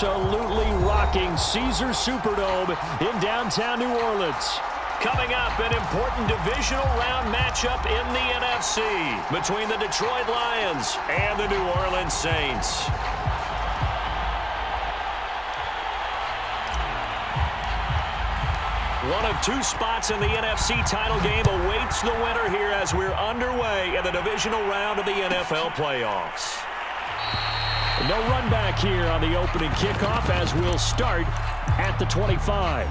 absolutely rocking Caesar Superdome in downtown New Orleans. Coming up, an important divisional round matchup in the NFC between the Detroit Lions and the New Orleans Saints. One of two spots in the NFC title game awaits the winner here as we're underway in the divisional round of the NFL playoffs. No run back here on the opening kickoff as we'll start at the 25.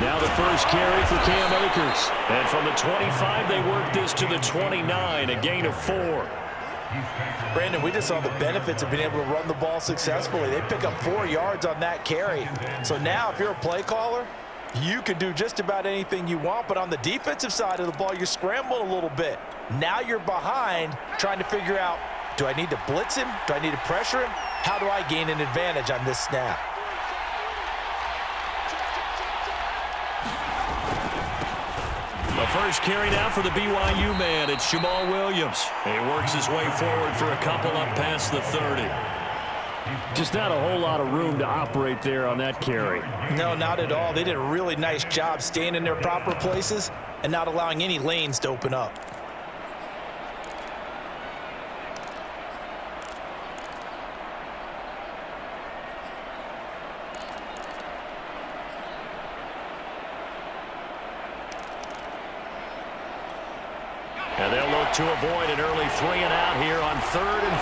Now the first carry for Cam Akers. And from the 25, they work this to the 29, a gain of 4. Brandon, we just saw the benefits of being able to run the ball successfully. They pick up 4 yards on that carry. So now if you're a play caller, you can do just about anything you want. But on the defensive side of the ball, you're scrambling a little bit. Now you're behind trying to figure out, do I need to blitz him? Do I need to pressure him? How do I gain an advantage on this snap? The first carry now for the BYU man. It's Jamal Williams. He works his way forward for a couple up past the 30. Just not a whole lot of room to operate there on that carry. No, not at all. They did a really nice job staying in their proper places and not allowing any lanes to open up. And they'll look to avoid an early 3 and out here on 3rd and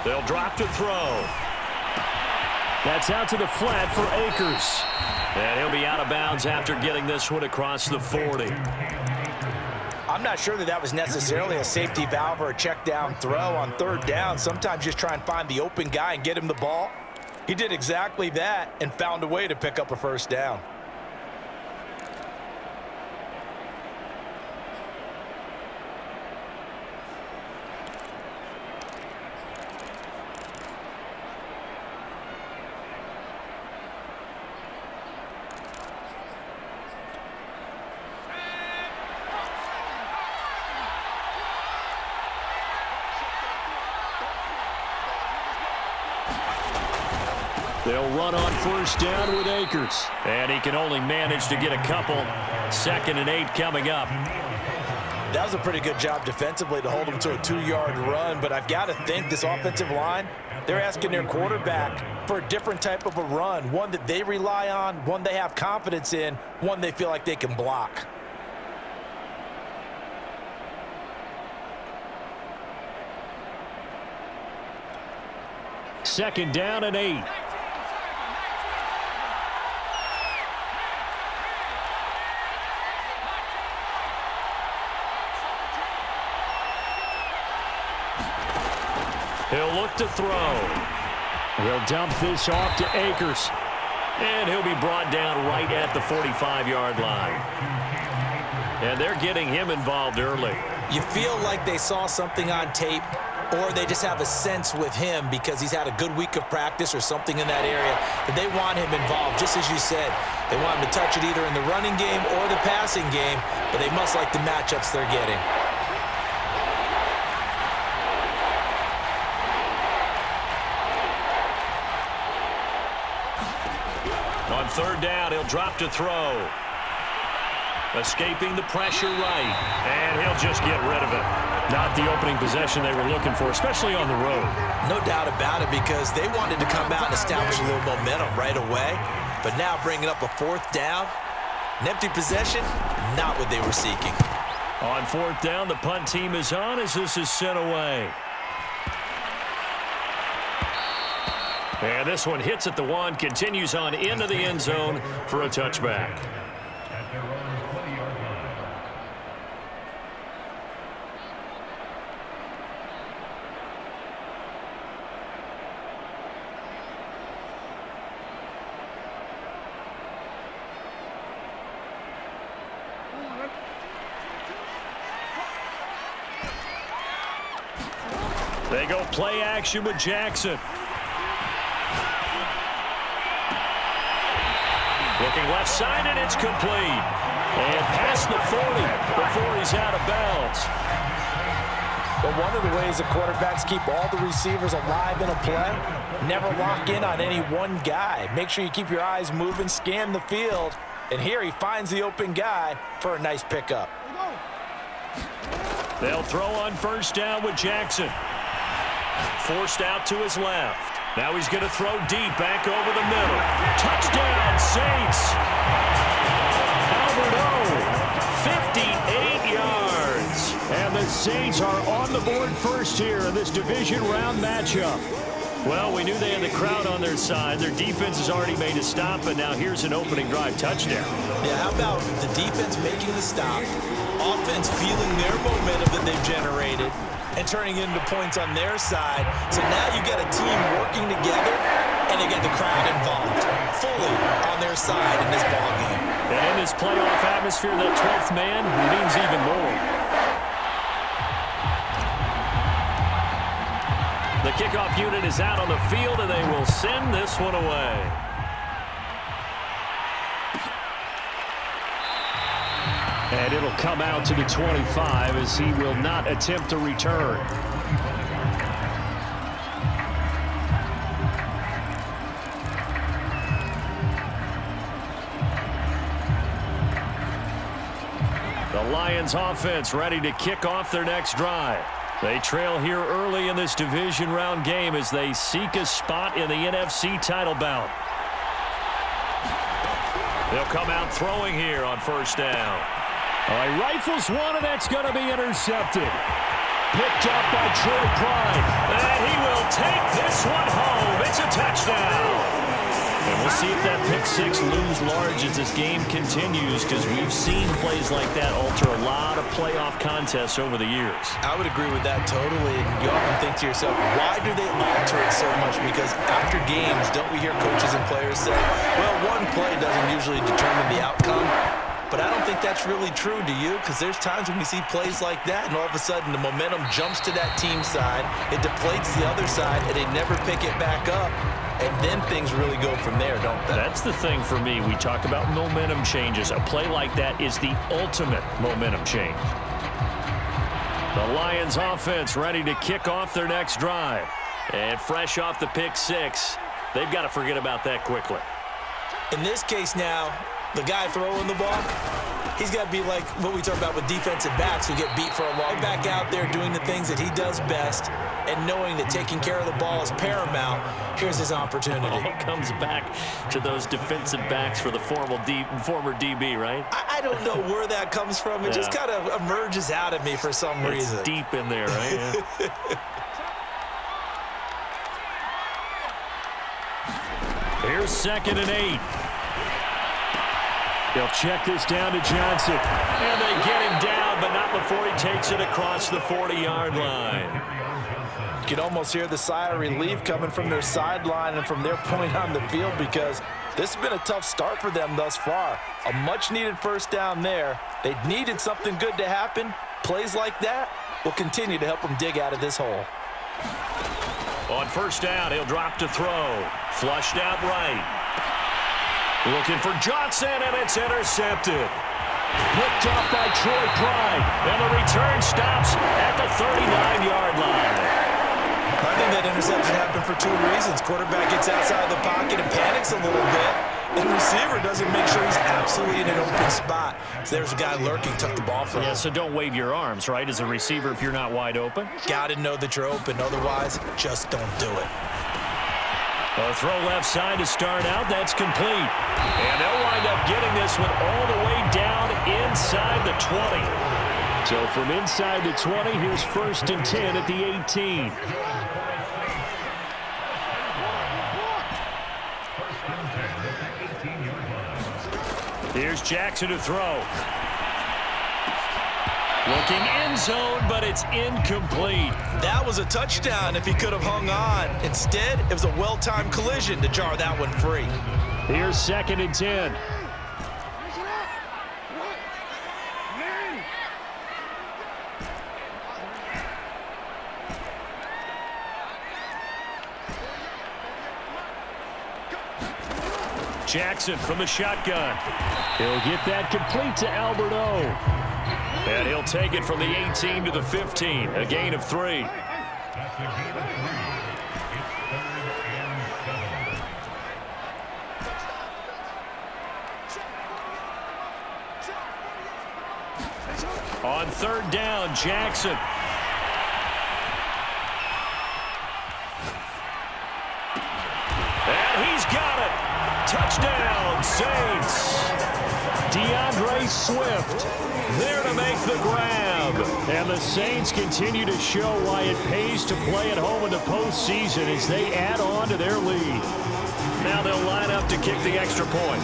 4. They'll drop to throw. That's out to the flat for Akers. And he'll be out of bounds after getting this one across the 40. I'm not sure that was necessarily a safety valve or a check down throw on 3rd down. Sometimes just try and find the open guy and get him the ball. He did exactly that and found a way to pick up a 1st down. They'll run on 1st down with Akers. And he can only manage to get a couple. 2nd and 8 coming up. That was a pretty good job defensively to hold him to a 2-yard run, but I've got to think this offensive line, they're asking their quarterback for a different type of a run, one that they rely on, one they have confidence in, one they feel like they can block. Second down and 8. He'll look to throw. He'll dump this off to Akers. And he'll be brought down right at the 45-yard line. And they're getting him involved early. You feel like they saw something on tape, or they just have a sense with him because he's had a good week of practice or something in that area that they want him involved. Just as you said, they want him to touch it either in the running game or the passing game, but they must like the matchups they're getting. On 3rd down, he'll drop to throw. Escaping the pressure right. And he'll just get rid of it. Not the opening possession they were looking for, especially on the road. No doubt about it, because they wanted to come out and establish a little momentum right away. But now bringing up a 4th down, An empty possession, not what they were seeking. On 4th down, the punt team is on as this is sent away. And this one hits at the 1, continues on into the end zone for a touchback. They go play action with Jackson. Looking left side, and it's complete. And past the 40 before he's out of bounds. But one of the ways the quarterbacks keep all the receivers alive in a play, never lock in on any one guy. Make sure you keep your eyes moving, scan the field. And here he finds the open guy for a nice pickup. They'll throw on 1st down with Jackson. Forced out to his left. Now he's going to throw deep back over the middle. Touchdown, Saints. Albert O, 58 yards. And the Saints are on the board first here in this division round matchup. Well, we knew they had the crowd on their side. Their defense has already made a stop, and now here's an opening drive touchdown. Yeah, how about the defense making the stop, offense feeling their momentum that they've generated, and turning into points on their side. So now you got a team working together, and they get the crowd involved fully on their side in this ballgame. And in this playoff atmosphere, that 12th man means even more. The kickoff unit is out on the field, and they will send this one away. And it'll come out to the 25 as he will not attempt to return. The Lions offense ready to kick off their next drive. They trail here early in this division round game as they seek a spot in the NFC title bout. They'll come out throwing here on 1st down. All right, rifles one, and that's going to be intercepted. Picked up by Troy Pride. And he will take this one home. It's a touchdown. And we'll see if that pick 6 looms large as this game continues, because we've seen plays like that alter a lot of playoff contests over the years. I would agree with that totally. And you often think to yourself, why do they alter it so much? Because after games, don't we hear coaches and players say, well, one play doesn't usually determine the outcome? But I don't think that's really true, do you? Because there's times when we see plays like that, and all of a sudden the momentum jumps to that team side, it deflates the other side, and they never pick it back up. And then things really go from there, don't they? That's the thing for me. We talk about momentum changes. A play like that is the ultimate momentum change. The Lions offense ready to kick off their next drive. And fresh off the pick 6, they've got to forget about that quickly. In this case now, the guy throwing the ball, he's got to be like what we talk about with defensive backs who get beat for a long back out there doing the things that he does best and knowing that taking care of the ball is paramount. Here's his opportunity. All comes back to those defensive backs for the former DB, right? I don't know where that comes from. It just kind of emerges out of me for some reason. It's deep in there, right? Yeah. Here's 2nd and 8. They'll check this down to Johnson. And they get him down, but not before he takes it across the 40-yard line. You can almost hear the sigh of relief coming from their sideline and from their point on the field, because this has been a tough start for them thus far. A much-needed 1st down there. They needed something good to happen. Plays like that will continue to help them dig out of this hole. On 1st down, he'll drop to throw. Flushed out right. Looking for Johnson, and it's intercepted. Picked up by Troy Pride. And the return stops at the 39-yard line. I think that interception happened for 2 reasons. Quarterback gets outside the pocket and panics a little bit. And receiver doesn't make sure he's absolutely in an open spot. So there's a guy lurking, took the ball from him. Yeah, so don't wave your arms, right, as a receiver if you're not wide open. Got to know that you're open. Otherwise, just don't do it. A throw left side to start out. That's complete. And they'll wind up getting this one all the way down inside the 20. So from inside the 20, here's 1st and 10 at the 18. Here's Jackson to throw. Looking end zone, but it's incomplete. That was a touchdown if he could have hung on. Instead, it was a well-timed collision to jar that one free. Here's 2nd and 10. Jackson from the shotgun. He'll get that complete to Alberto. And he'll take it from the 18 to the 15, a gain of 3. On 3rd down, Jackson. And he's got it. Touchdown, Saints. DeAndre Swift There to make the grab. And the Saints continue to show why it pays to play at home in the postseason as they add on to their lead. Now they'll line up to kick the extra point.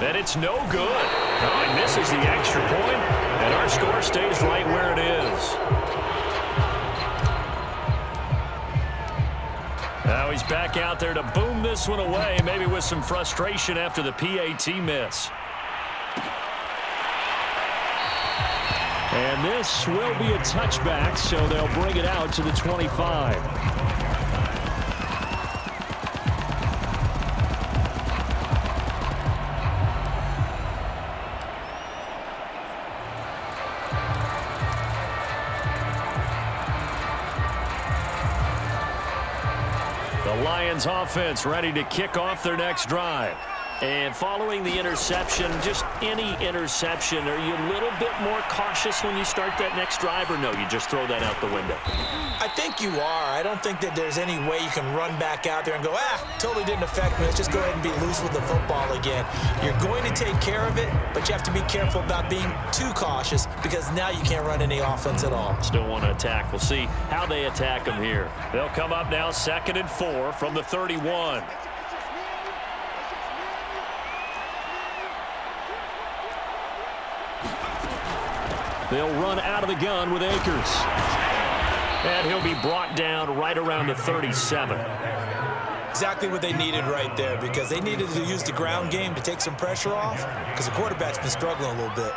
And it's no good. Oh, he misses the extra point, and our score stays right where it is. Now he's back out there to boom this one away, maybe with some frustration after the PAT miss. And this will be a touchback, so they'll bring it out to the 25. Lions offense ready to kick off their next drive. And following the interception, just any interception, are you a little bit more cautious when you start that next drive, or no, you just throw that out the window? I think you are. I don't think that there's any way you can run back out there and go, totally didn't affect me. Let's just go ahead and be loose with the football again. You're going to take care of it, but you have to be careful about being too cautious because now you can't run any offense at all. Still want to attack. We'll see how they attack them here. They'll come up now 2nd and 4 from the 31. They'll run out of the gun with Akers. And he'll be brought down right around the 37. Exactly what they needed right there because they needed to use the ground game to take some pressure off because the quarterback's been struggling a little bit.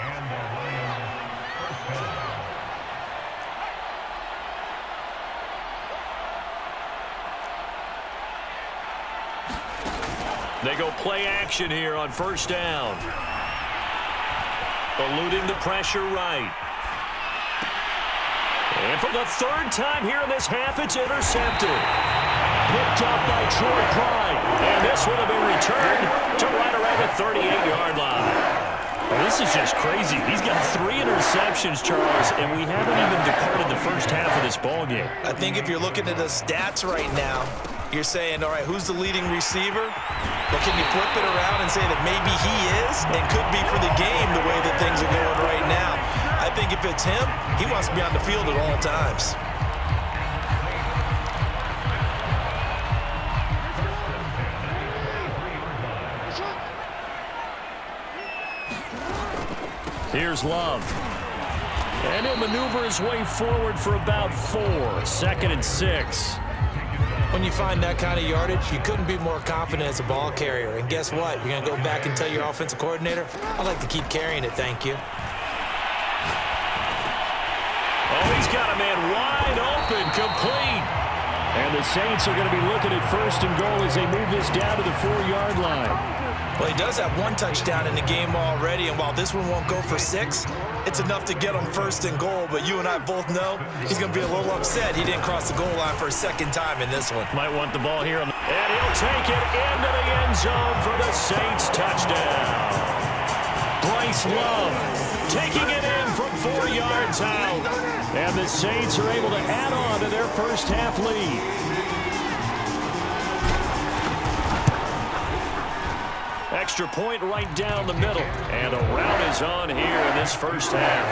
They go play action here on 1st down. Eluding the pressure right. And for the 3rd time here in this half, it's intercepted. Picked up by Troy Pride. And this one will be returned to right around the 38-yard line. Well, this is just crazy. He's got 3 interceptions, Charles, and we haven't even departed the first half of this ballgame. I think if you're looking at the stats right now, you're saying, all right, who's the leading receiver? But can you flip it around and say that maybe he is and could be for the game the way that things are going right now? I think if it's him, he wants to be on the field at all times. Here's Love. And he'll maneuver his way forward for about 4. 2nd and 6. When you find that kind of yardage, you couldn't be more confident as a ball carrier. And guess what? You're going to go back and tell your offensive coordinator, I'd like to keep carrying it, thank you. Oh, he's got a man wide open, complete. And the Saints are going to be looking at 1st and goal as they move this down to the 4-yard line. Well, he does have 1 touchdown in the game already, and while this one won't go for 6, it's enough to get him 1st and goal. But you and I both know he's going to be a little upset he didn't cross the goal line for a 2nd time in this one. Might want the ball here. And he'll take it into the end zone for the Saints touchdown. Bryce Love taking it in from 4 yards out. And the Saints are able to add on to their first half lead. Extra point right down the middle. And a rout is on here in this first half.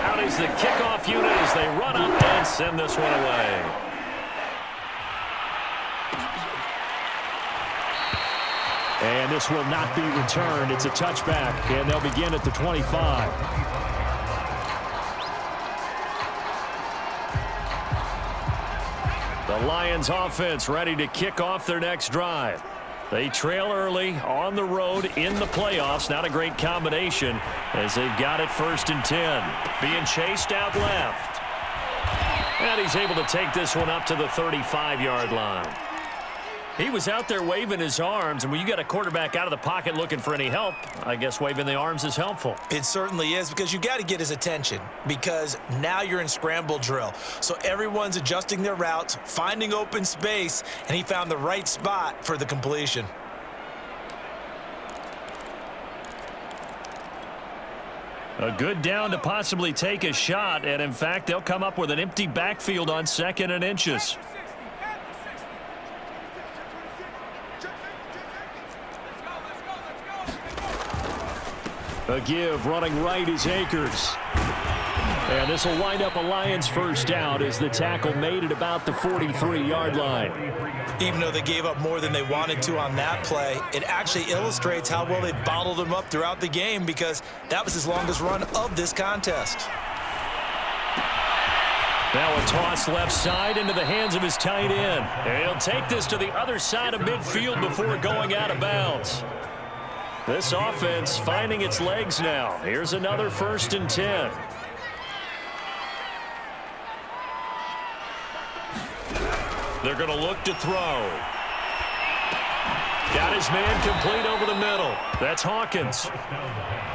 Out is the kickoff unit as they run up and send this one away. And this will not be returned. It's a touchback, and they'll begin at the 25. The Lions offense ready to kick off their next drive. They trail early on the road in the playoffs. Not a great combination as they've got it 1st and 10. Being chased out left. And he's able to take this one up to the 35-yard line. He was out there waving his arms, and when you got a quarterback out of the pocket looking for any help, I guess waving the arms is helpful. It certainly is, because you got to get his attention, because now you're in scramble drill. So everyone's adjusting their routes, finding open space, and he found the right spot for the completion. A good down to possibly take a shot, and in fact, they'll come up with an empty backfield on 2nd and inches. A give running right is Akers. And this will wind up a Lions first down as the tackle made at about the 43-yard line. Even though they gave up more than they wanted to on that play, it actually illustrates how well they bottled him up throughout the game, because that was his longest run of this contest. Now a toss left side into the hands of his tight end. And he'll take this to the other side of midfield before going out of bounds. This offense finding its legs now. Here's another 1st and 10. They're going to look to throw. Got his man complete over the middle. That's Hawkins.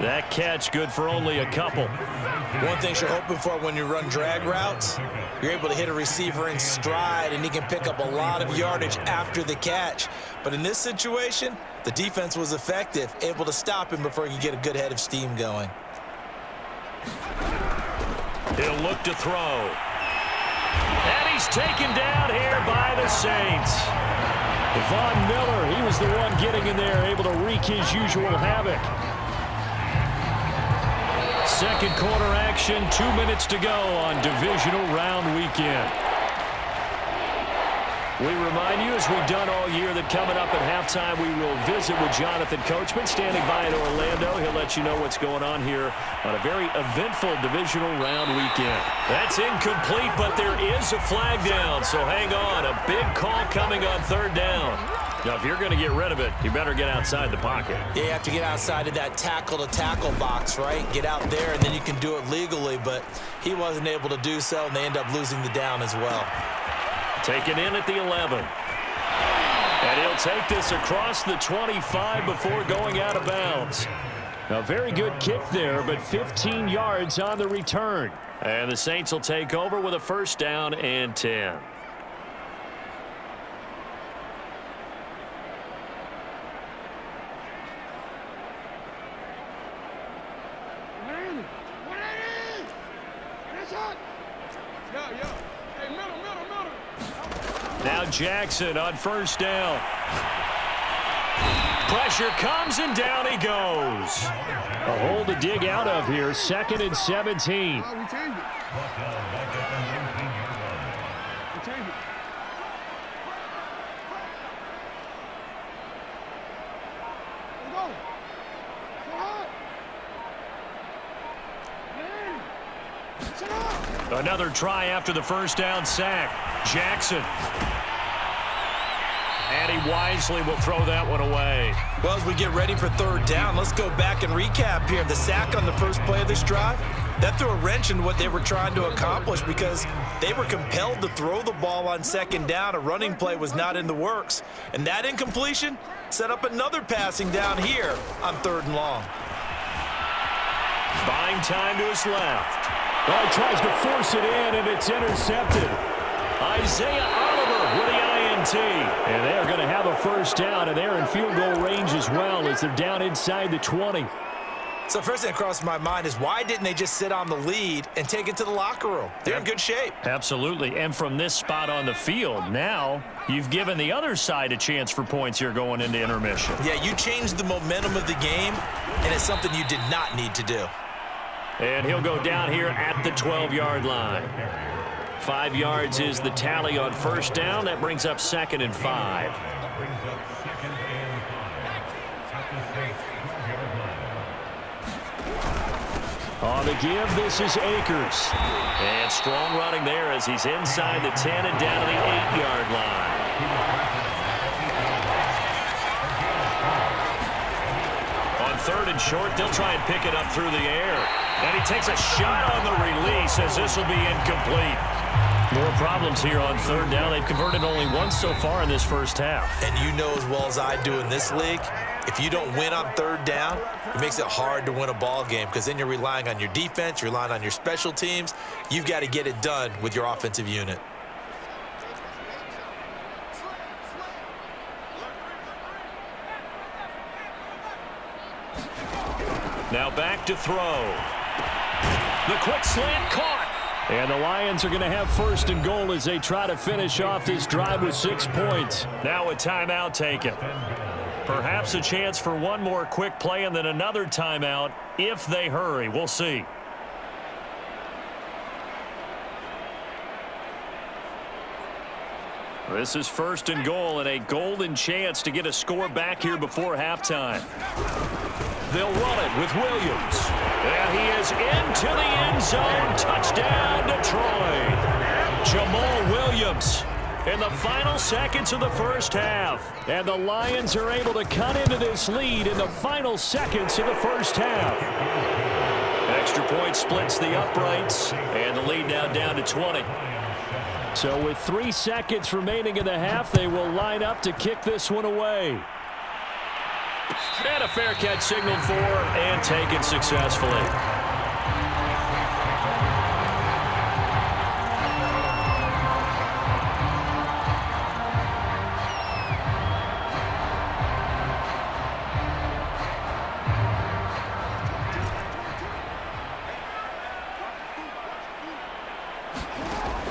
That catch good for only a couple. One thing you're hoping for when you run drag routes, you're able to hit a receiver in stride, and he can pick up a lot of yardage after the catch. But in this situation, the defense was effective, able to stop him before he could get a good head of steam going. He'll look to throw. And he's taken down here by the Saints. Von Miller, he was the one getting in there, able to wreak his usual havoc. Second quarter action, 2 minutes to go on divisional round weekend. We remind you, as we've done all year, that coming up at halftime, we will visit with Jonathan Coachman, standing by in Orlando. He'll let you know what's going on here on a very eventful divisional round weekend. That's incomplete, but there is a flag down, so hang on. A big call coming on 3rd down. Now, if you're going to get rid of it, you better get outside the pocket. Yeah, you have to get outside of that tackle-to-tackle box, right? Get out there, and then you can do it legally, but he wasn't able to do so, and they end up losing the down as well. Taken in at the 11. And he'll take this across the 25 before going out of bounds. A very good kick there, but 15 yards on the return. And the Saints will take over with a 1st down and 10. Now Jackson on 1st down. Pressure comes, and down he goes. A hole to dig out of here. 2nd and 17. Another try after the 1st down sack. Jackson. And he wisely will throw that one away. Well, as we get ready for 3rd down, let's go back and recap here. The sack on the first play of this drive, that threw a wrench in what they were trying to accomplish, because they were compelled to throw the ball on 2nd down. A running play was not in the works. And that incompletion set up another passing down here on 3rd and long. Buying time to his left. Well, he tries to force it in, and it's intercepted. Isaiah Oliver with the and they are going to have a first down, and they're in field goal range as well as they're down inside the 20. So first thing that crossed my mind is why didn't they just sit on the lead and take it to the locker room? They're in good shape. Absolutely, and from this spot on the field, now you've given the other side a chance for points here going into intermission. Yeah, you changed the momentum of the game, and it's something you did not need to do. And he'll go down here at the 12-yard line. 5 yards is the tally on first down. That brings up 2nd and 5. On the give, this is Akers. And strong running there as he's inside the 10 and down to the 8-yard line. On 3rd and short, they'll try and pick it up through the air. And he takes a shot on the release as this will be incomplete. More problems here on 3rd down. They've converted only once so far in this first half. And you know as well as I do in this league, if you don't win on 3rd down, it makes it hard to win a ball game because then you're relying on your defense, you're relying on your special teams. You've got to get it done with your offensive unit. Now back to throw. The quick slant caught. And the Lions are going to have 1st and goal as they try to finish off this drive with 6 points. Now a timeout taken. Perhaps a chance for one more quick play and then another timeout if they hurry. We'll see. This is 1st and goal and a golden chance to get a score back here before halftime. They'll run it with Williams. And he is into the end zone. Touchdown, Detroit. Jamal Williams in the final seconds of the first half. And the Lions are able to cut into this lead in the final seconds of the first half. Extra point splits the uprights. And the lead now down to 20. So with 3 seconds remaining in the half, they will line up to kick this one away. And a fair catch signaled for and taken successfully.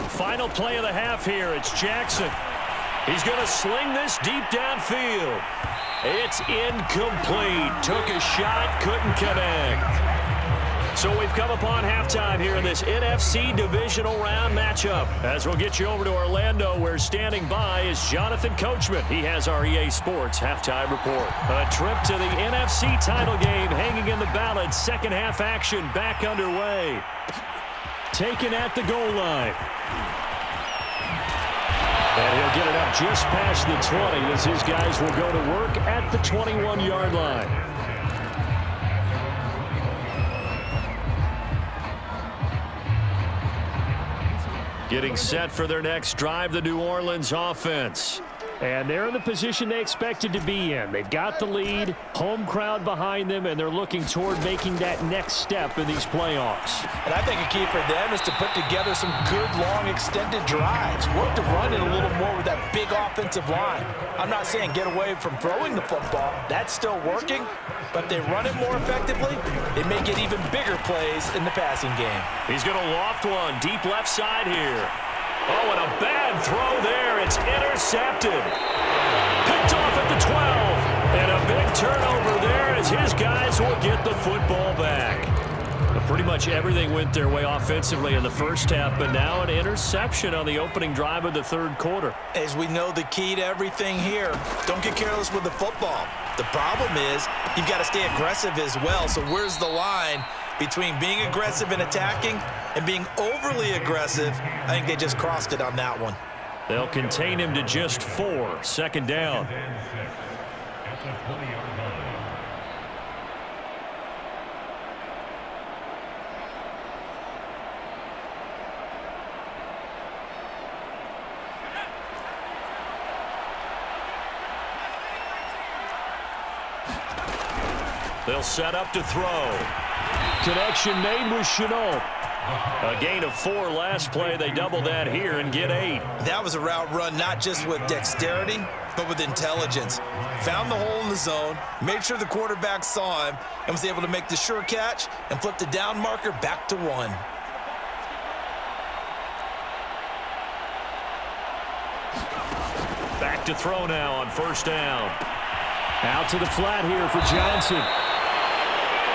Final play of the half here. It's Jackson. He's going to sling this deep downfield. It's incomplete. Took a shot, couldn't connect. So we've come upon halftime here in this NFC divisional round matchup. As we'll get you over to Orlando, where standing by is Jonathan Coachman. He has our EA Sports halftime report. A trip to the NFC title game hanging in the balance. Second half action back underway. Taken at the goal line. And he'll get it up just past the 20 as his guys will go to work at the 21-yard line. Getting set for their next drive, the New Orleans offense. And they're in the position they expected to be in. They've got the lead, home crowd behind them, and they're looking toward making that next step in these playoffs. And I think a key for them is to put together some good, long, extended drives. Work the run in a little more with that big offensive line. I'm not saying get away from throwing the football. That's still working. But if they run it more effectively, they may get even bigger plays in the passing game. He's going to loft one deep left side here. Oh, and a bad throw there. It's intercepted. Picked off at the 12. And a big turnover there as his guys will get the football back. But pretty much everything went their way offensively in the first half, but now an interception on the opening drive of the third quarter. As we know, the key to everything here, don't get careless with the football. The problem is you've got to stay aggressive as well. So where's the line between being aggressive and attacking and being overly aggressive? I think they just crossed it on that one. They'll contain him to just 4. Second down. They'll set up to throw. Connection made with Chenault. A gain of 4 last play. They double that here and get 8. That was a route run not just with dexterity, but with intelligence. Found the hole in the zone, made sure the quarterback saw him, and was able to make the sure catch and flip the down marker back to 1. Back to throw now on first down. Out to the flat here for Johnson.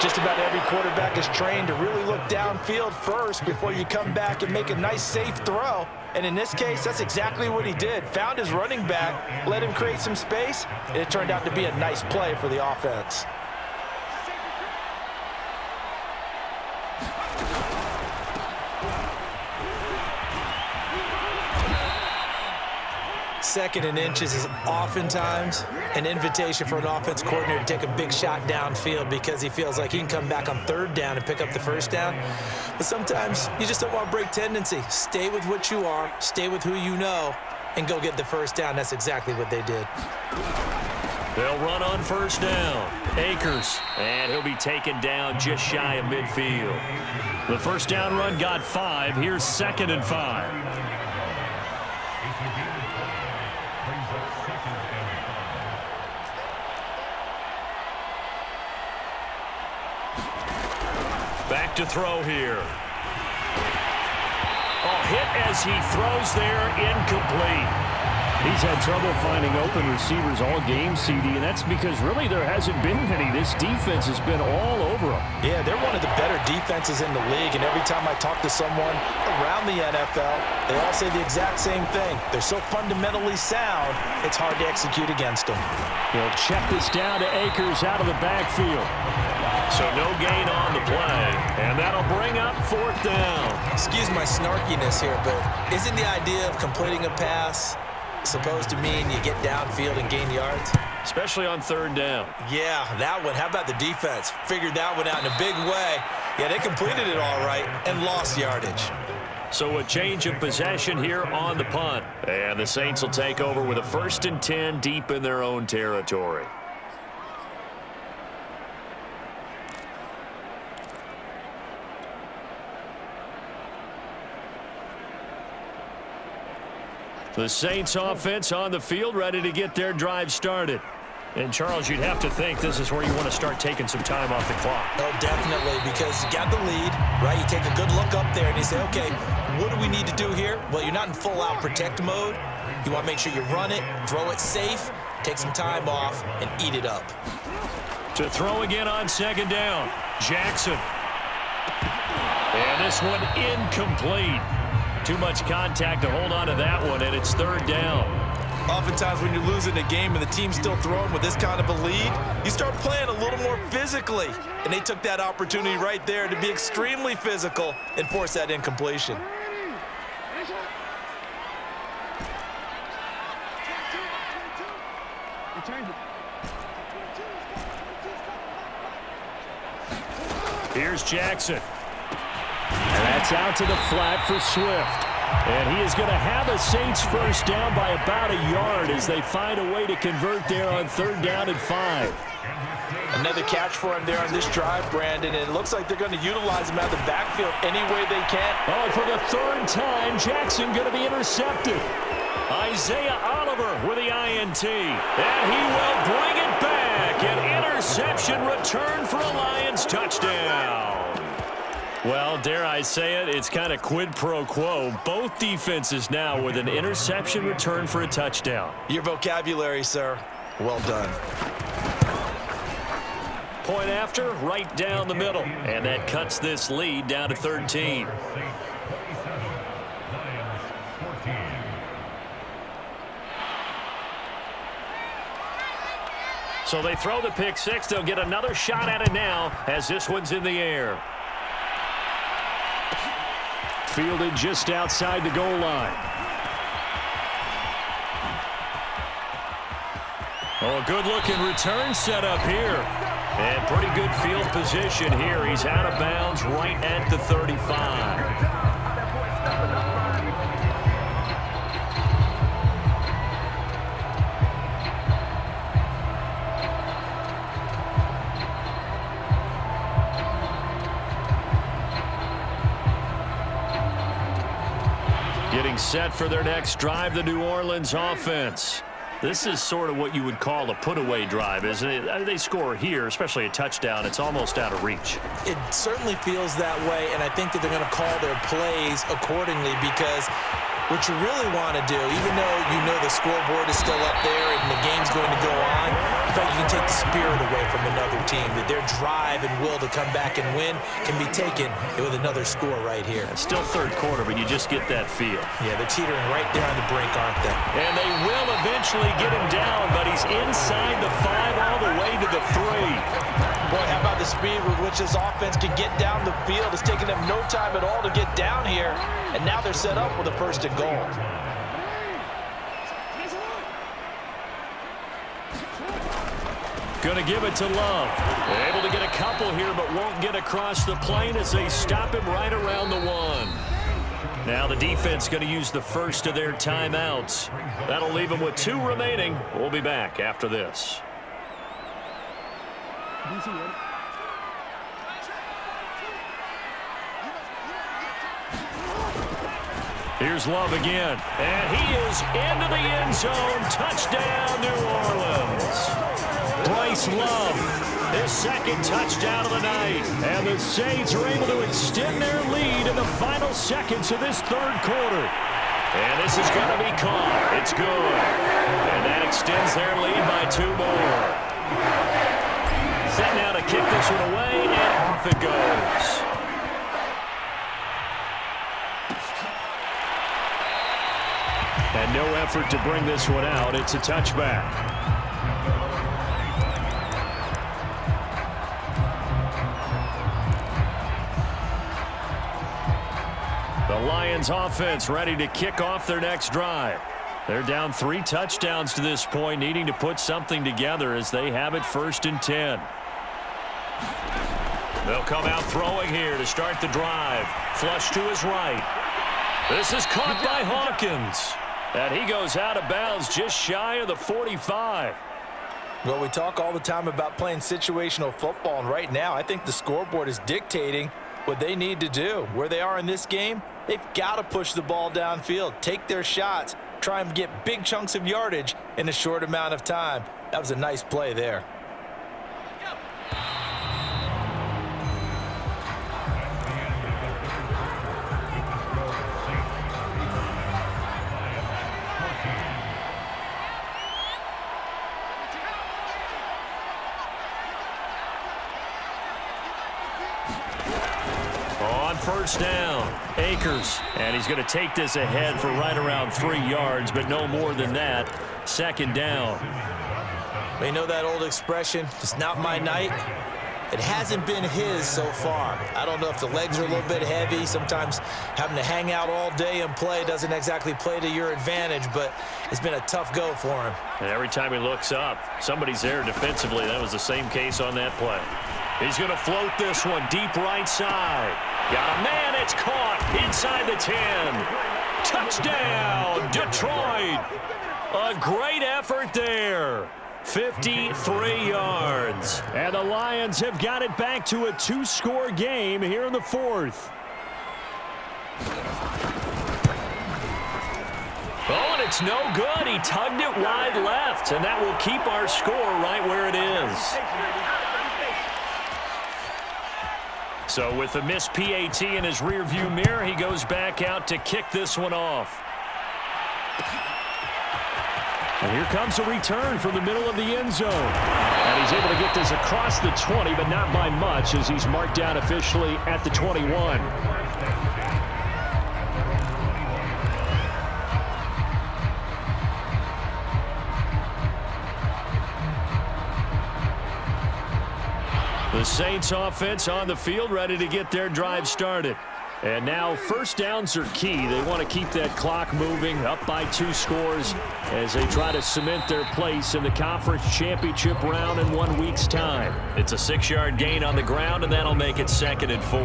Just about every quarterback is trained to really look downfield first before you come back and make a nice, safe throw. And in this case, that's exactly what he did. Found his running back, let him create some space, and it turned out to be a nice play for the offense. Second and inches is oftentimes an invitation for an offense coordinator to take a big shot downfield because he feels like he can come back on third down and pick up the first down. But sometimes you just don't want to break tendency. Stay with what you are, stay with who you know, and go get the first down. That's exactly what they did. They'll run on first down. Akers, and he'll be taken down just shy of midfield. The first down run got 5. Here's 2nd and 5. Back to throw here. Oh, hit as he throws there, incomplete. He's had trouble finding open receivers all game, CD, and that's because really there hasn't been any. This defense has been all over them. Yeah, they're one of the better defenses in the league, and every time I talk to someone around the NFL, they all say the exact same thing. They're so fundamentally sound, it's hard to execute against them. He'll check this down to Akers out of the backfield. So no gain on the play, and that'll bring up 4th down. Excuse my snarkiness here, but isn't the idea of completing a pass supposed to mean you get downfield and gain yards? Especially on 3rd down. Yeah, that one. How about the defense? Figured that one out in a big way. Yeah, they completed it all right and lost yardage. So a change of possession here on the punt. And the Saints will take over with a 1st and 10 deep in their own territory. The Saints offense on the field, ready to get their drive started. And, Charles, you'd have to think this is where you want to start taking some time off the clock. Oh, definitely, because you got the lead, right? You take a good look up there and you say, okay, what do we need to do here? Well, you're not in full-out protect mode. You want to make sure you run it, throw it safe, take some time off, and eat it up. To throw again on 2nd down, Jackson. And this one incomplete. Too much contact to hold on to that one, and it's 3rd down. Oftentimes when you're losing a game and the team's still throwing with this kind of a lead, you start playing a little more physically. And they took that opportunity right there to be extremely physical and force that incompletion. Here's Jackson. And that's out to the flat for Swift. And he is going to have a Saints first down by about a yard as they find a way to convert there on 3rd down and 5. Another catch for him there on this drive, Brandon. And it looks like they're going to utilize him out of the backfield any way they can. Oh, for the 3rd time, Jackson going to be intercepted. Isaiah Oliver with the INT. And he will bring it back. An interception return for a Lions touchdown. Well, dare I say it, it's kind of quid pro quo. Both defenses now with an interception return for a touchdown. Your vocabulary, sir. Well done. Point after, right down the middle. And that cuts this lead down to 13. So they throw the pick six. They'll get another shot at it now as this one's in the air. Fielded just outside the goal line. Oh, a good-looking return set up here. And pretty good field position here. He's out of bounds right at the 35. set for their next drive, the New Orleans offense. This is sort of what you would call a put-away drive, isn't it? I mean, they score here, especially a touchdown. It's almost out of reach. It certainly feels that way, and I think that they're going to call their plays accordingly, because what you really want to do, even though you know the scoreboard is still up there and the game's going to go on, I feel like you can take the spirit away from another team, that their drive and will to come back and win can be taken with another score right here. It's still third quarter, but you just get that feel. Yeah, they're teetering right there on the brink, aren't they? And they will eventually get him down, but he's inside the 5 all the way to the 3. Boy, how about the speed with which this offense can get down the field? It's taken them no time at all to get down here, and now they're set up with a 1st and goal. Going to give it to Love. Able to get a couple here, but won't get across the plane as they stop him right around the 1. Now the defense going to use the first of their timeouts. That'll leave them with 2 remaining. We'll be back after this. Here's Love again, and he is into the end zone. Touchdown, New Orleans. Bryce Love, his 2nd touchdown of the night. And the Saints are able to extend their lead in the final seconds of this 3rd quarter. And this is going to be caught. It's good. And that extends their lead by 2 more. Set now to kick this one away, and off it goes. And no effort to bring this one out. It's a touchback. The Lions offense ready to kick off their next drive. They're down 3 touchdowns to this point, needing to put something together as they have it 1st and 10. They'll come out throwing here to start the drive. Flush to his right. This is caught by Hawkins. And he goes out of bounds just shy of the 45. Well, we talk all the time about playing situational football, and right now I think the scoreboard is dictating what they need to do. Where they are in this game, they've got to push the ball downfield, take their shots, try and get big chunks of yardage in a short amount of time. That was a nice play there. On 1st down, Akers. And he's going to take this ahead for right around 3 yards, but no more than that. 2nd down. You know that old expression, it's not my night? It hasn't been his so far. I don't know if the legs are a little bit heavy. Sometimes having to hang out all day and play doesn't exactly play to your advantage, but it's been a tough go for him. And every time he looks up, somebody's there defensively. That was the same case on that play. He's going to float this one deep right side. Got a man, it's caught inside the 10. Touchdown, Detroit. A great effort there. 53 yards. And the Lions have got it back to a 2-score game here in the 4th. Oh, and it's no good. He tugged it wide left, and that will keep our score right where it is. So with the missed PAT in his rearview mirror, he goes back out to kick this one off. And here comes a return from the middle of the end zone. And he's able to get this across the 20, but not by much, as he's marked down officially at the 21. The Saints offense on the field, ready to get their drive started. And now 1st downs are key. They want to keep that clock moving, up by 2 scores as they try to cement their place in the conference championship round in 1 week's time. It's a 6-yard gain on the ground, and that'll make it 2nd and 4.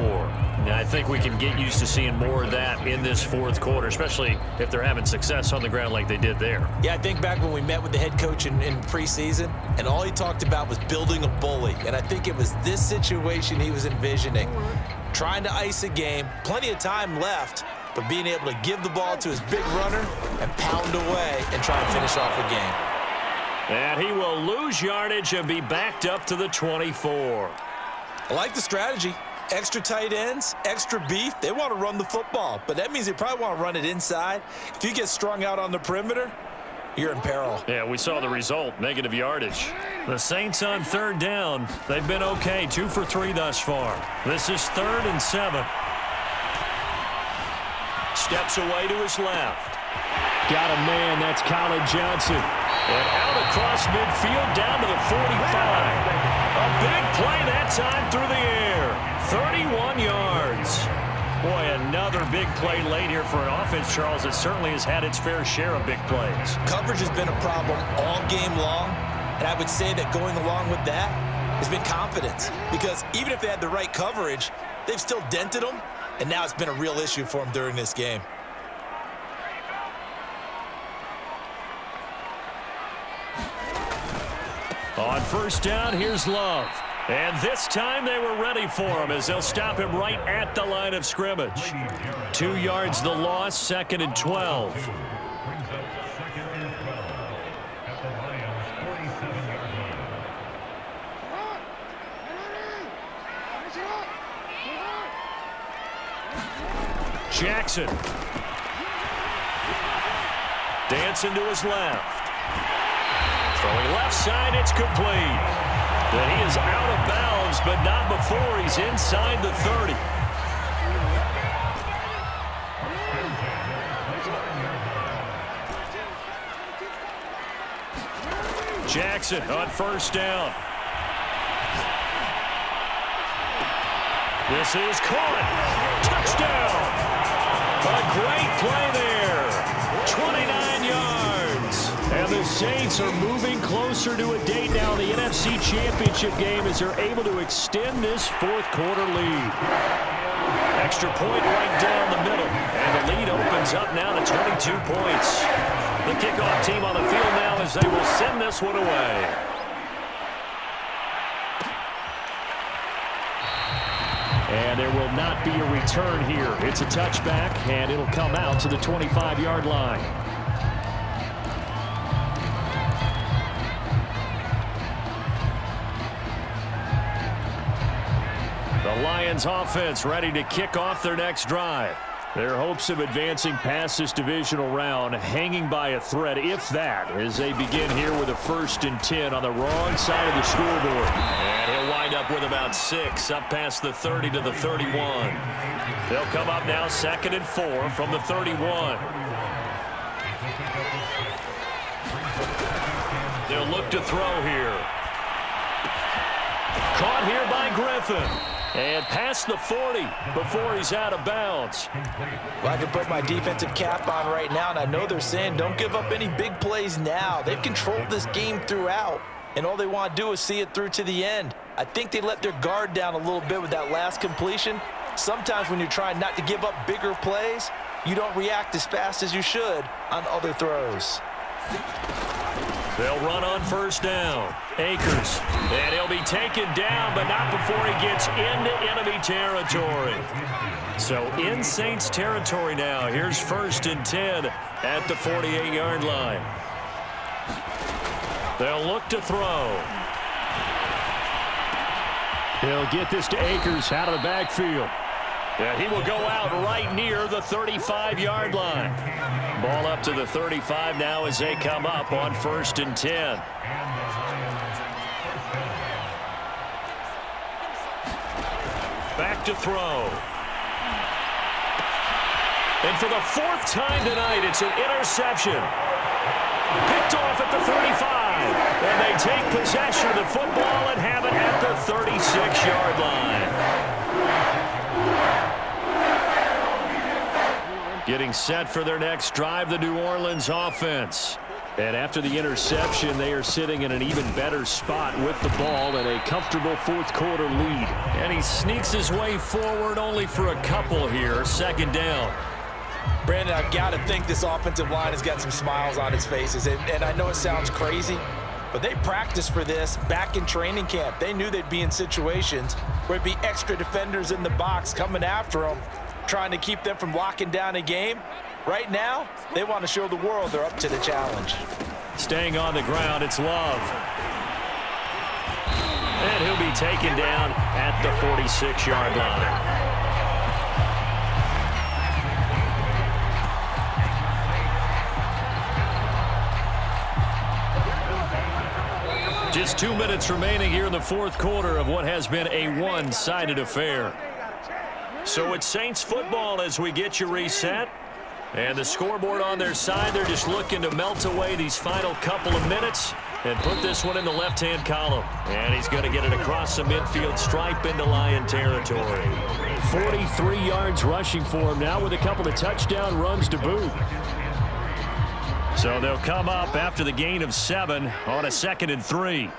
Now, I think we can get used to seeing more of that in this 4th quarter, especially if they're having success on the ground like they did there. Yeah, I think back when we met with the head coach in preseason, and all he talked about was building a bully. And I think it was this situation he was envisioning. Trying to ice a game, plenty of time left, but being able to give the ball to his big runner and pound away and try and finish off the game. And he will lose yardage and be backed up to the 24. I like the strategy. Extra tight ends, extra beef. They want to run the football, but that means they probably want to run it inside. If you get strung out on the perimeter, you're in peril. Yeah, we saw the result, negative yardage. The Saints on third down. They've been okay, 2 for 3 thus far. This is 3rd and 7. Steps away to his left. Got a man, that's Colin Johnson. And out across midfield down to the 45. A big play that time through the air. 31 yards. Boy, another big play late here for an offense, Charles. It certainly has had its fair share of big plays. Coverage has been a problem all game long, and I would say that going along with that has been confidence. Because even if they had the right coverage, they've still dented them, and now it's been a real issue for them during this game. On first down, here's Love. And this time they were ready for him as they'll stop him right at the line of scrimmage. 2 yards the loss, 2nd and 12. Jackson. Dancing to his left. Throwing left side, it's complete. And he is out of bounds, but not before he's inside the 30. Jackson on first down. This is caught. Touchdown. A great play there. 29 yards. And the Saints are moving closer to a date now in the NFC Championship game as they're able to extend this 4th quarter lead. Extra point right down the middle. And the lead opens up now to 22 points. The kickoff team on the field now as they will send this one away. And there will not be a return here. It's a touchback, and it'll come out to the 25-yard line. The Lions offense ready to kick off their next drive. Their hopes of advancing past this divisional round hanging by a thread, if that, as they begin here with a 1st and 10 on the wrong side of the scoreboard. And he'll wind up with about 6 up past the 30 to the 31. They'll come up now 2nd and 4 from the 31. They'll look to throw here. Caught here by Griffin. And past the 40 before he's out of bounds. Well, I can put my defensive cap on right now, and I know they're saying don't give up any big plays now. They've controlled this game throughout, and all they want to do is see it through to the end. I think they let their guard down a little bit with that last completion. Sometimes when you're trying not to give up bigger plays, you don't react as fast as you should on other throws. They'll run on first down. Akers. And he'll be taken down, but not before he gets into enemy territory. So in Saints territory now. Here's 1st and 10 at the 48-yard line. They'll look to throw. He'll get this to Akers out of the backfield. And he will go out right near the 35-yard line. Ball up to the 35 now as they come up on 1st and 10. Back to throw. And for the 4th time tonight, it's an interception. Picked off at the 35. And they take possession of the football and have it at the 36-yard line. Getting set for their next drive, the New Orleans offense. And after the interception, they are sitting in an even better spot with the ball and a comfortable 4th quarter lead. And he sneaks his way forward only for a couple here. 2nd down. Brandon, I've got to think this offensive line has got some smiles on its faces. And I know it sounds crazy, but they practiced for this back in training camp. They knew they'd be in situations where it'd be extra defenders in the box coming after them. trying to keep them from locking down a game. Right now, they want to show the world they're up to the challenge. Staying on the ground, it's Love. And he'll be taken down at the 46-yard line. Just 2 minutes remaining here in the fourth quarter of what has been a one-sided affair. So it's Saints football as we get you reset. And the scoreboard on their side, they're just looking to melt away these final couple of minutes and put this one in the left-hand column. And he's going to get it across the midfield stripe into Lion territory. 43 yards rushing for him now with a couple of touchdown runs to boot. So they'll come up after the gain of 7 on a 2nd and 3.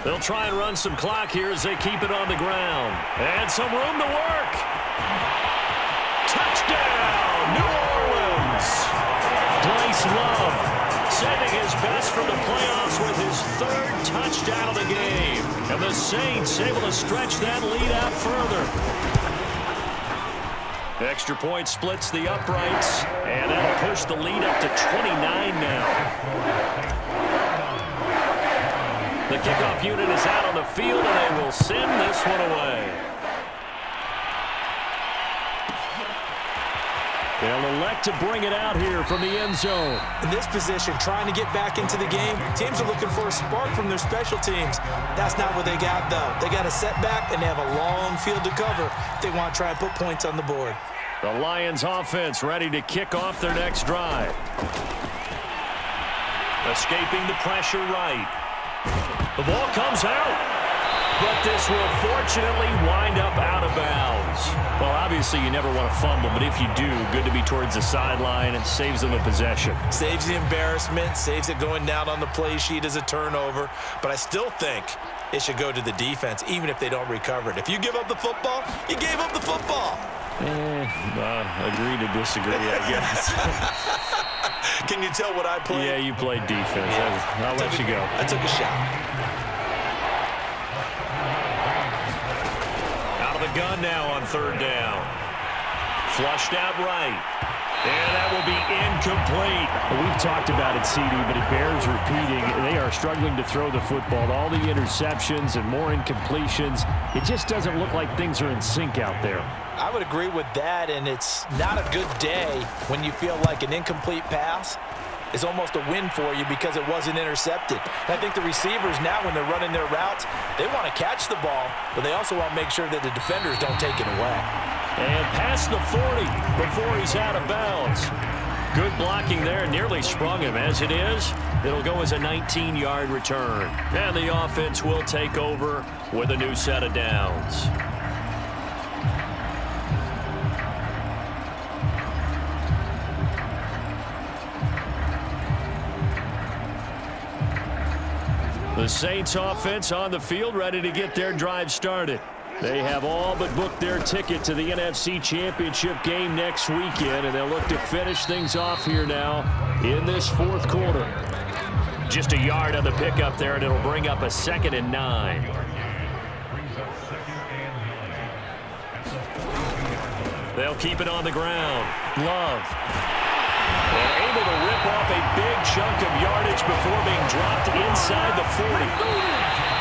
They'll try and run some clock here as they keep it on the ground. And some room to work. Touchdown, New Orleans. Bryce Love saving his best for the playoffs with his 3rd touchdown of the game. And the Saints able to stretch that lead out further. Extra point splits the uprights, and that'll push the lead up to 29 now. The kickoff unit is out on the field, and they will send this one away. They'll elect to bring it out here from the end zone. In this position, trying to get back into the game, teams are looking for a spark from their special teams. That's not what they got, though. They got a setback, and they have a long field to cover if they want to try and put points on the board. The Lions offense ready to kick off their next drive. Escaping the pressure right. The ball comes out. But this will fortunately wind up out of bounds. Well, obviously you never want to fumble, but if you do, good to be towards the sideline. It saves them a possession. Saves the embarrassment, saves it going down on the play sheet as a turnover. But I still think it should go to the defense, even if they don't recover it. If you give up the football, you gave up the football. Agree to disagree, I guess. Can you tell what I played? Yeah, you played defense. Yeah. I'll let you go. I took a shot. Out of the gun now on 3rd down. Flushed out right. And that will be incomplete. We've talked about it, CD, but it bears repeating. They are struggling to throw the football. All the interceptions and more incompletions. It just doesn't look like things are in sync out there. I would agree with that, and it's not a good day when you feel like an incomplete pass is almost a win for you because it wasn't intercepted. And I think the receivers now, when they're running their routes, they want to catch the ball, but they also want to make sure that the defenders don't take it away. And past the 40 before he's out of bounds. Good blocking there, nearly sprung him. As it is, it'll go as a 19-yard return. And the offense will take over with a new set of downs. The Saints offense on the field, ready to get their drive started. They have all but booked their ticket to the NFC Championship game next weekend, and they'll look to finish things off here now in this fourth quarter. Just a yard on the pickup there, and it'll bring up a 2nd and 9. They'll keep it on the ground. Love. And able to rip off a big chunk of yardage before being dropped inside the 40.